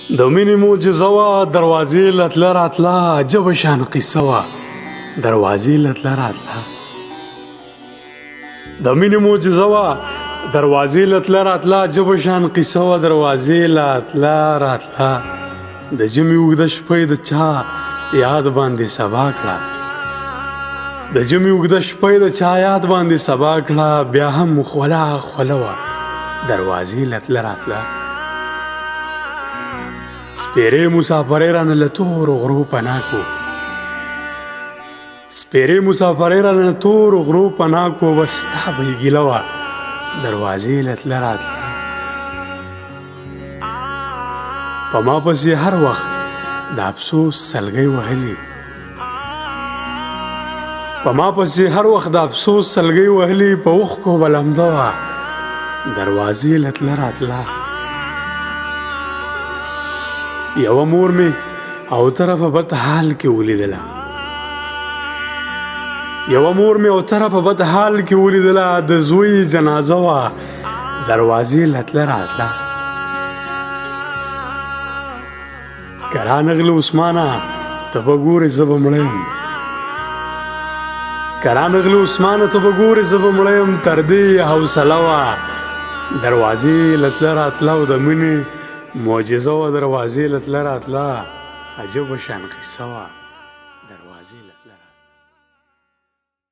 د مینې معجزه وه دروازې له تله راتله عجبه شان قصه وه دروازې له تله راتله د مینې معجزه وه دروازې له تله راتله عجبه شان قصه وه دروازې له تله راتله د ژمي اوږده شپه د چا یاد باندې سبا کړه د ژمي اوږده شپه د چا یاد باندې سبا کړه بیا هم خوله خوله وه دروازې له تله راتله سپیرې مسافرۍ رانه له تورو غرو پناه کو سپیرې مسافرۍ رانه له تورو غرو پناه کو بس ستا به یې ګیله وه دروازې له تله راتله په ما پسې هر وخت د افسوس سلګۍ وهلي په ما پسې هر وخت د افسوس سلګۍ وهلي په اوښکو به لمده وه دروازې له تله راتله یوه مور مې او طرفه بد حال کې ولیدله یوه مور مې او طرفه بد حال کې ولیدله د زوی جنازه وه دروازې له تله راتله که رانغلې عثمانه ته به ګورې زه به مړه یم که رانغلې عثمانه ته به ګورې زه به مړه یم تر دې حوصله وه دروازې له تله راتله او د مینې معجزه وه دروازې له تله راتله عجبه شان قصه وه